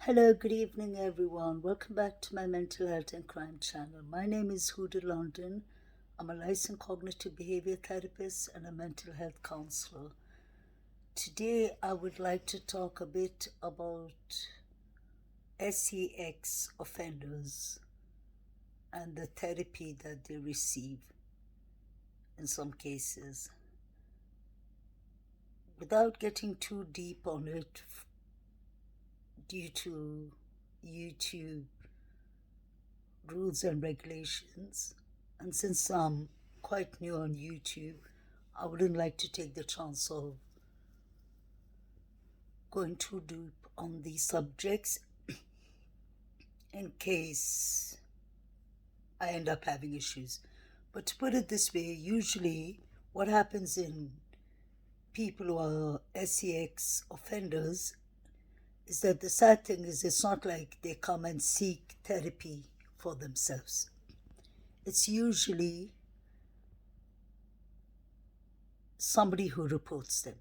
Hello, good evening, everyone. Welcome back to my mental health and crime channel. My name is Huda London. I'm a licensed cognitive behavior therapist and a mental health counselor. Today, I would like to talk a bit about SEX offenders and the therapy that they receive in some cases. Without getting too deep on it, due to YouTube rules and regulations, and since I'm quite new on YouTube, I wouldn't like to take the chance of going too deep on these subjects in case I end up having issues. But to put it this way, usually what happens in people who are SEX offenders is that the sad thing is it's not like they come and seek therapy for themselves. It's usually somebody who reports them,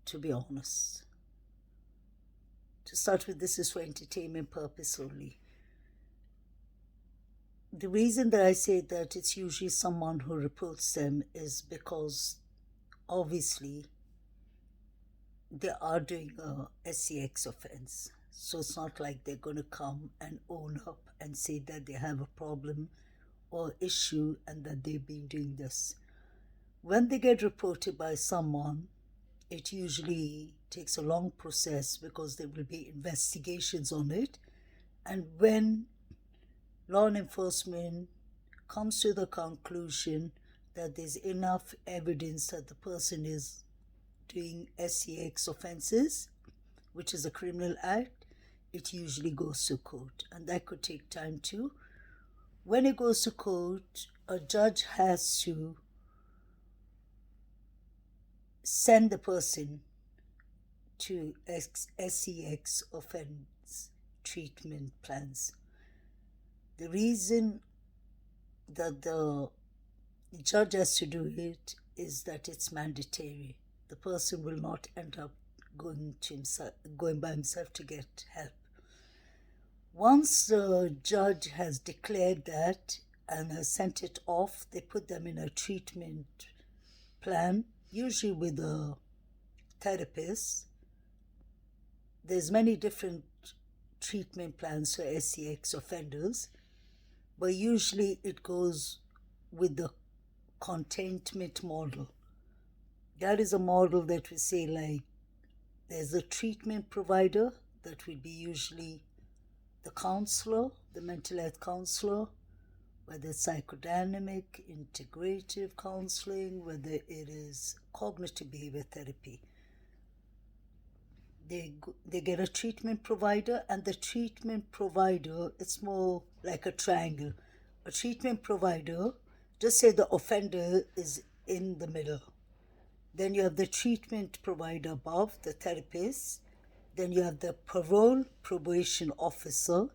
to be honest. To start with, this is for entertainment purpose only. The reason that I say that it's usually someone who reports them is because obviously they are doing a SEX offense. So it's not like they're going to come and own up and say that they have a problem or issue and that they've been doing this. When they get reported by someone, it usually takes a long process because there will be investigations on it. And when law enforcement comes to the conclusion that there's enough evidence that the person is doing SEX offenses, which is a criminal act, it usually goes to court. And that could take time too. When it goes to court, a judge has to send the person to SEX offense treatment plans. The reason that the judge has to do it is that it's mandatory. The person will not end up going by himself to get help. Once the judge has declared that and has sent it off, they put them in a treatment plan, usually with a therapist. There's many different treatment plans for SEX offenders, but usually it goes with the containment model. That is a model that we say, like, there's a treatment provider that would be usually the counselor, the mental health counselor, whether it's psychodynamic, integrative counseling, whether it is cognitive behavior therapy. They get a treatment provider, and the treatment provider, it's more like a triangle. A treatment provider, just say the offender is in the middle. Then you have the treatment provider above, the therapist. Then you have the parole probation officer.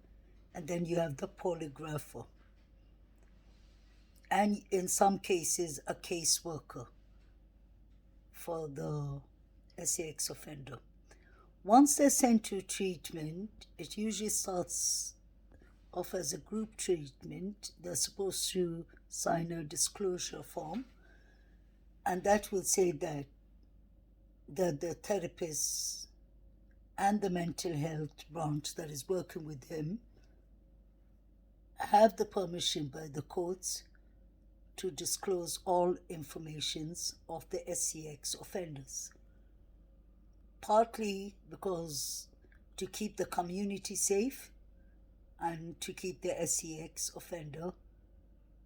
And then you have the polygrapher. And in some cases, a caseworker for the SEX offender. Once they're sent to treatment, it usually starts off as a group treatment. They're supposed to sign a disclosure form, and that will say that the therapist and the mental health branch that is working with him have the permission by the courts to disclose all informations of the SEX offenders. Partly because to keep the community safe and to keep the SEX offender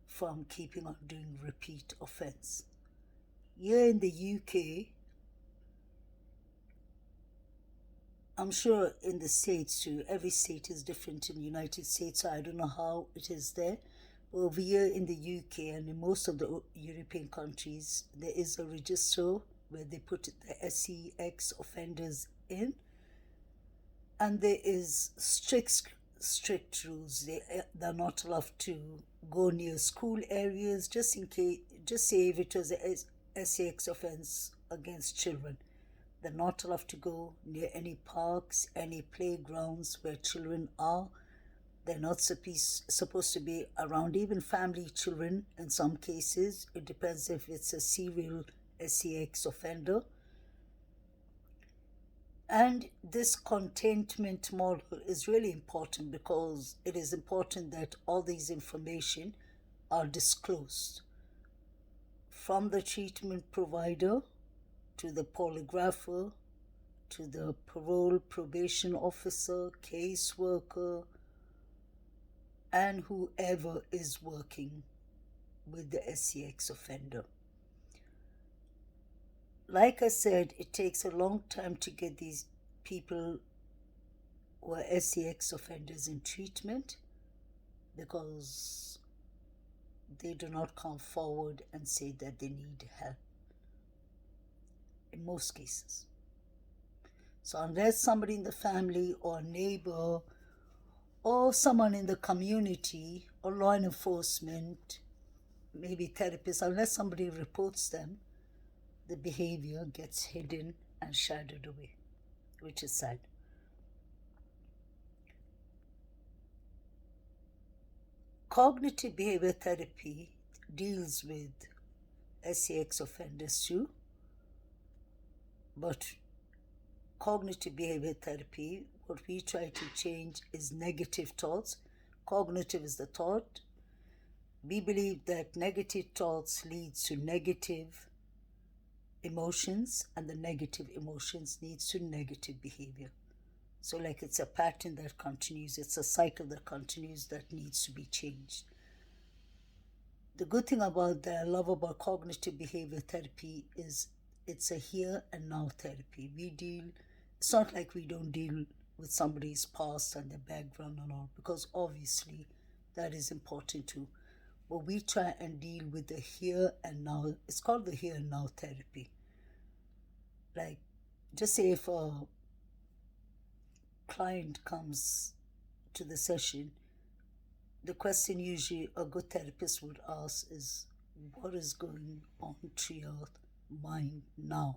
from keeping on doing repeat offense. Here in the UK, I'm sure in the States too, every state is different in the United States, so I don't know how it is there. But over here in the UK and in most of the European countries, there is a register where they put the SEX offenders in, and there is strict rules. They're not allowed to go near school areas, just in case, just say if it was a SEX offense against children. They're not allowed to go near any parks, any playgrounds where children are. They're not supposed to be around even family children in some cases. It depends if it's a serial sex offender. And this containment model is really important because it is important that all these information are disclosed from the treatment provider to the polygrapher to the parole probation officer, caseworker, and whoever is working with the SCX offender. Like I said, it takes a long time to get these people who are SCX offenders in treatment because they do not come forward and say that they need help in most cases. So unless somebody in the family or neighbor or someone in the community or law enforcement, maybe therapists, unless somebody reports them, the behavior gets hidden and shadowed away, which is sad. Cognitive behavior therapy deals with SCX offenders too, but cognitive behavior therapy, what we try to change is negative thoughts. Cognitive is the thought. We believe that negative thoughts leads to negative emotions, and the negative emotions leads to negative behavior. So like it's a pattern that continues, it's a cycle that continues that needs to be changed. The good thing about that I love about cognitive behavior therapy is it's a here and now therapy. It's not like we don't deal with somebody's past and their background and all, because obviously that is important too. But we try and deal with the here and now. It's called the here and now therapy. Like, just say if a client comes to the session, the question usually a good therapist would ask is, what is going on through your mind now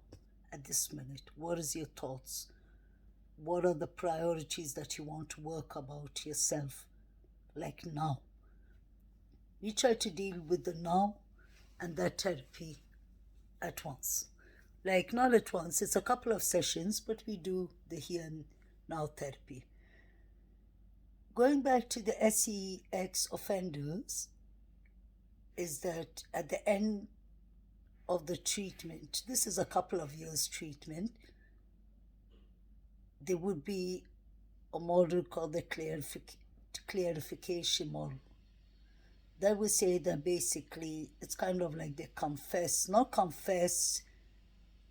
at this minute? What is your thoughts? What are the priorities that you want to work about yourself, like now? We try to deal with the now and that therapy at once. Like, not at once, it's a couple of sessions, but we do the here and now therapy. Going back to the SCX offenders, is that at the end of the treatment, this is a couple of years treatment, there would be a model called the clarification model. That would say that basically it's kind of like they confess,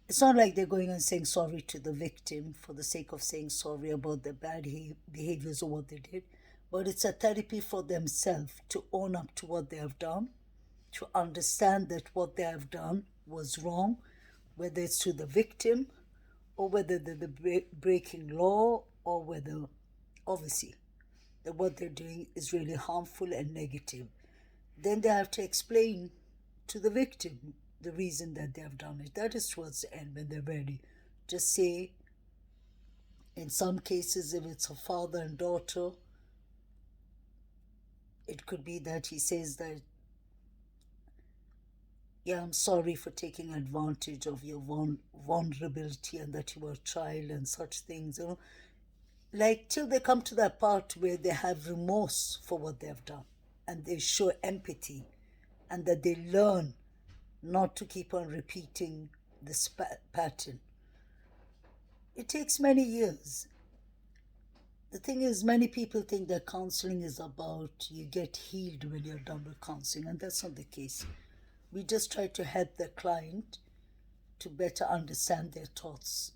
it's not like they're going and saying sorry to the victim for the sake of saying sorry about the bad behaviors or what they did, but it's a therapy for themselves to own up to what they have done, to understand that what they have done was wrong, whether it's to the victim or whether they're breaking law or whether, obviously, that what they're doing is really harmful and negative. Then they have to explain to the victim the reason that they have done it. That is towards the end when they're ready. Just say, in some cases, if it's a father and daughter, it could be that he says that, yeah, I'm sorry for taking advantage of your vulnerability and that you were a child and such things, Like, till they come to that part where they have remorse for what they have done and they show empathy and that they learn not to keep on repeating this pattern. It takes many years. The thing is, many people think that counseling is about you get healed when you're done with counseling, and that's not the case. We just try to help the client to better understand their thoughts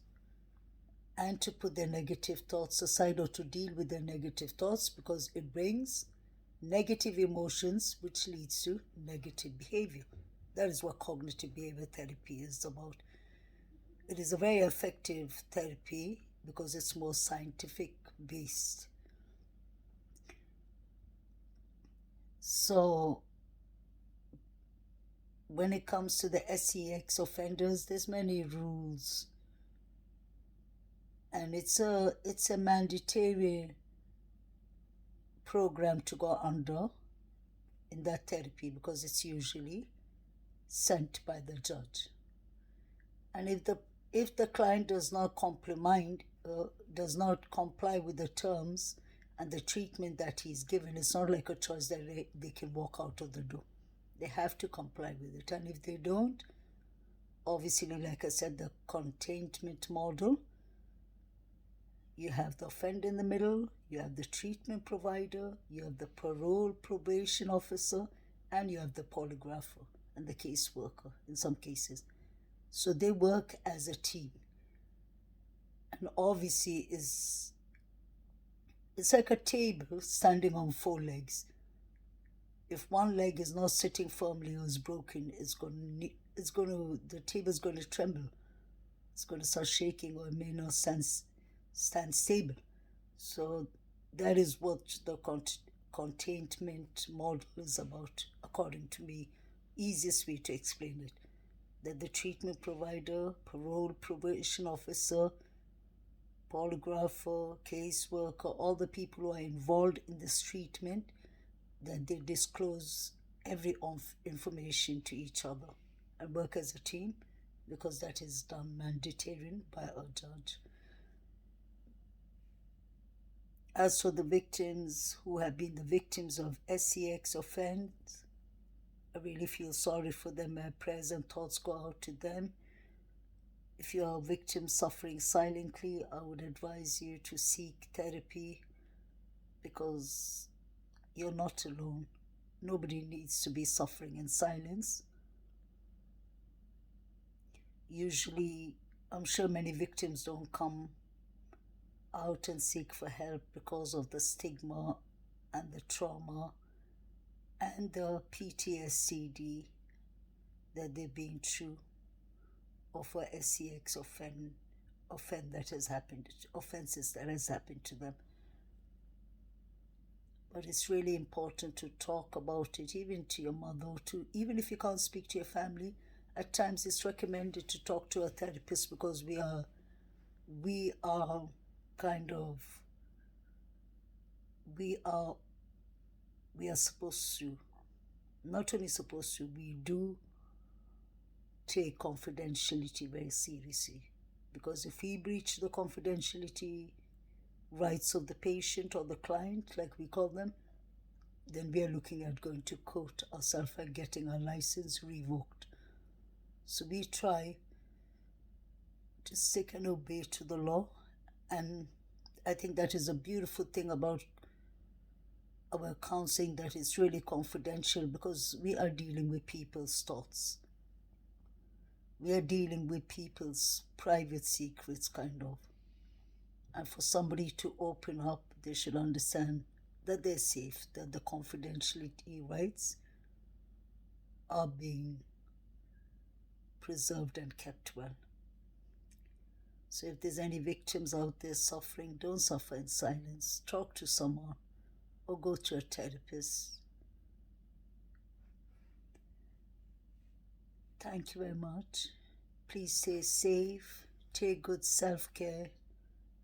and to put their negative thoughts aside or to deal with their negative thoughts, because it brings negative emotions, which leads to negative behavior. That is what cognitive behavior therapy is about. It is a very effective therapy because it's more scientific based. So when it comes to the SCX offenders, there's many rules and it's a mandatory program to go under in that therapy, because it's usually sent by the judge. And if the client does not comply with the terms and the treatment that he's given, it's not like a choice that they can walk out of the door. They have to comply with it. And if they don't, obviously, like I said, the containment model, you have the offender in the middle, you have the treatment provider, you have the parole probation officer, and you have the polygrapher and the caseworker in some cases. So they work as a team. And obviously, it's like a table standing on four legs. If one leg is not sitting firmly or is broken, the table is going to tremble. It's going to start shaking, or it may not stand stable. So that is what the containment model is about, according to me. Easiest way to explain it. That the treatment provider, parole probation officer, polygrapher, caseworker, all the people who are involved in this treatment, that they disclose every information to each other and work as a team, because that is done mandatory by a judge. As for the victims who have been the victims of SEX offense, I really feel sorry for them. My prayers and thoughts go out to them. If you are a victim suffering silently, I would advise you to seek therapy, because you're not alone. Nobody needs to be suffering in silence. Usually, I'm sure many victims don't come out and seek for help because of the stigma and the trauma and the PTSD that they've been through of a SEX offenses that has happened to them. But it's really important to talk about it, even to your mother, even if you can't speak to your family. At times it's recommended to talk to a therapist, because we are kind of we are supposed to, not only supposed to, we do take confidentiality very seriously, because if we breach the confidentiality rights of the patient or the client, like we call them, then we are looking at going to court ourselves and getting our license revoked. So we try to stick and obey to the law, and I think that is a beautiful thing about our counseling, that is really confidential, because we are dealing with people's thoughts. We are dealing with people's private secrets, kind of. And for somebody to open up, they should understand that they're safe, that the confidentiality rights are being preserved and kept well. So if there's any victims out there suffering, don't suffer in silence. Talk to someone or go to a therapist. Thank you very much. Please stay safe. Take good self-care.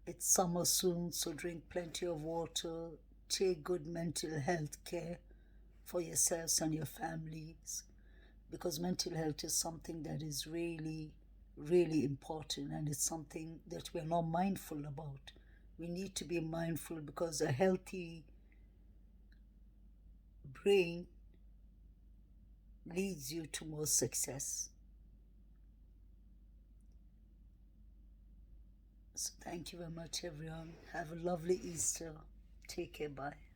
It's summer soon, so drink plenty of water. Take good mental health care for yourselves and your families, because mental health is something that is really, really important, and it's something that we're not mindful about. We need to be mindful, because a healthy brain leads you to more success. So thank you very much, everyone. Have a lovely Easter. Take care. Bye.